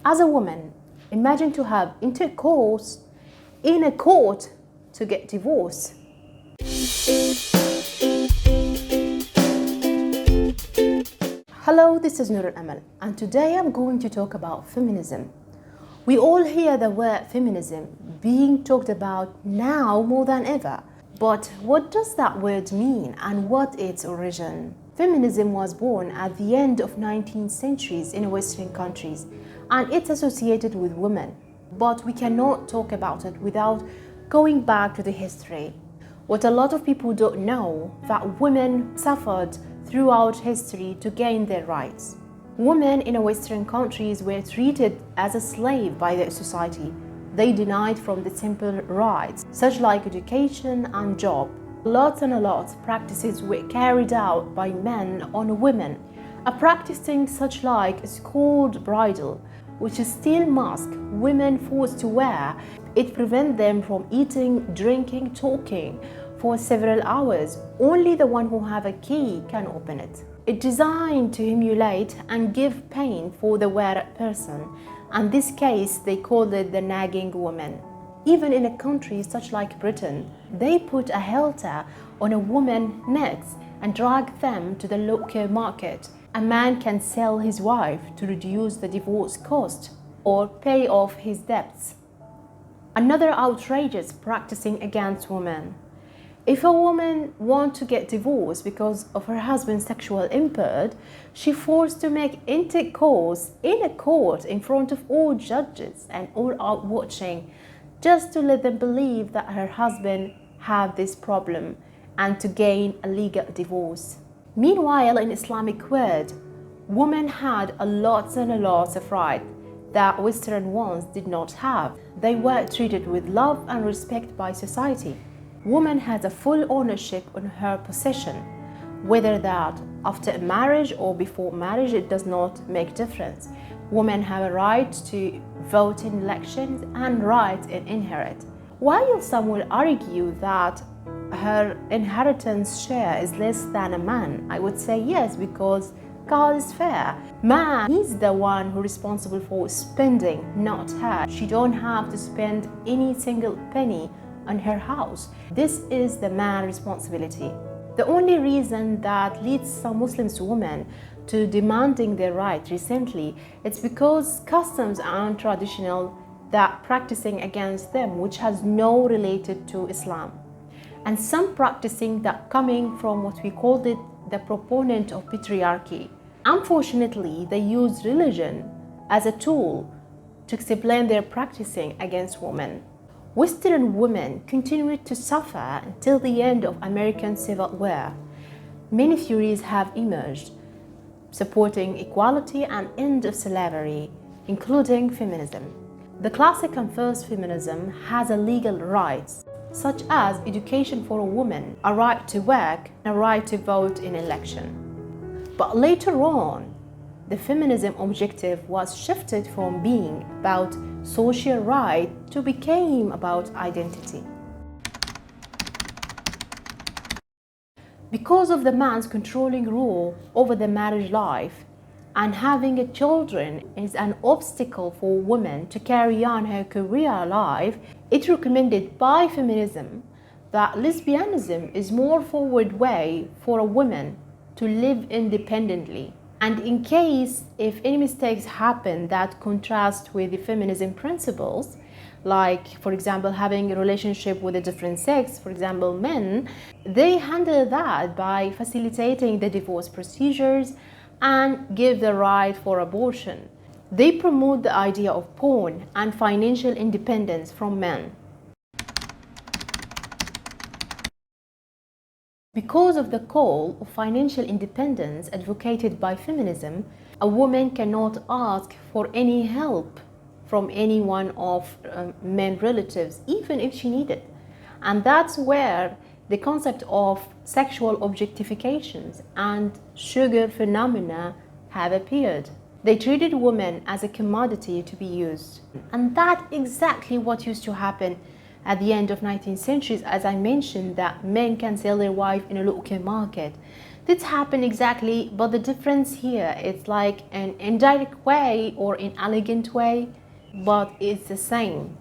As a woman, imagine to have intercourse in a court to get divorced. Hello, this is Nur Al-Amal, and today I'm going to talk about feminism. We all hear the word feminism being talked about now more than ever. But what does that word mean and what its origin? Feminism was born at the end of 19th centuries in Western countries, and it's associated with women. But we cannot talk about it without going back to the history. What a lot of people don't know, that women suffered throughout history to gain their rights. Women in Western countries were treated as a slave by the society. They denied from the simple rights, such like education and job. Lots and lots of practices were carried out by men on women. A practicing such like is called bridal, which is still mask women forced to wear. It prevents them from eating, drinking, talking for several hours. Only the one who have a key can open it. It's designed to emulate and give pain for the wearer person. In this case, they called it the nagging woman. Even in a country such like Britain, they put a halter on a woman's neck and drag them to the local market. A man can sell his wife to reduce the divorce cost or pay off his debts. Another outrageous practicing against women. If a woman wants to get divorced because of her husband's sexual impaired, she's forced to make intercourse in a court in front of all judges and all out watching, just to let them believe that her husband have this problem and to gain a legal divorce. Meanwhile, in Islamic world, women had a lots of rights that Western ones did not have. They were treated with love and respect by society. Woman has a full ownership on her possession, whether that after marriage or before marriage, it does not make difference. Women have a right to vote in elections and right to inherit. While some will argue that her inheritance share is less than a man, I would say yes, because God is fair. Man is the one who is responsible for spending, not her. She don't have to spend any single penny on her house. This is the man's responsibility. The only reason that leads some Muslim women to demanding their right recently, it's because customs and traditional that practicing against them, which has no related to Islam. And some practicing that coming from what we called it the proponent of patriarchy. Unfortunately, they use religion as a tool to explain their practicing against women. Western women continued to suffer until the end of American Civil War. Many theories have emerged supporting equality and end of slavery, including feminism. The classic and first feminism has a legal rights, such as education for a woman, a right to work, and a right to vote in election. But later on, the feminism objective was shifted from being about social right to became about identity. Because of the man's controlling rule over the marriage life and having a children is an obstacle for women to carry on her career life, it recommended by feminism that lesbianism is more forward way for a woman to live independently. And in case if any mistakes happen that contrast with the feminism principles, like for example having a relationship with a different sex, for example men, they handle that by facilitating the divorce procedures and give the right for abortion. They promote the idea of porn and financial independence from men. Because of the call of financial independence advocated by feminism, a woman cannot ask for any help from any one of men relatives, even if she needed. And that's where the concept of sexual objectifications and sugar phenomena have appeared. They treated women as a commodity to be used. And that's exactly what used to happen at the end of 19th centuries, as I mentioned, that men can sell their wife in a local market. This happened exactly, but the difference here is like an indirect way or inelegant way, but it's the same.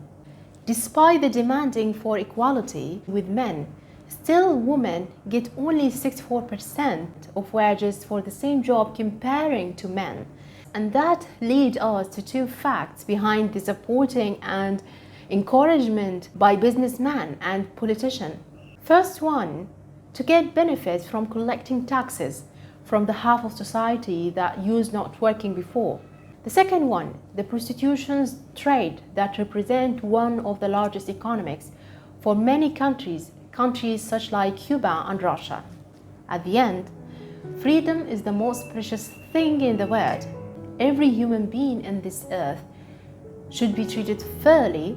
Despite the demanding for equality with men, still women get only 64% of wages for the same job comparing to men. And that leads us to two facts behind the supporting and encouragement by businessmen and politicians. First one, to get benefits from collecting taxes from the half of society that used not working before. The second one, the prostitution trade that represent one of the largest economics for many countries such like Cuba and Russia. At the end, freedom is the most precious thing in the world. Every human being in this earth should be treated fairly,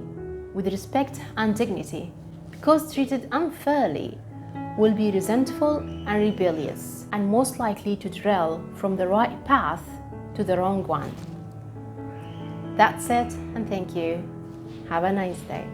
with respect and dignity, because treated unfairly will be resentful and rebellious, and most likely to derail from the right path to the wrong one. That's it, and thank you. Have a nice day.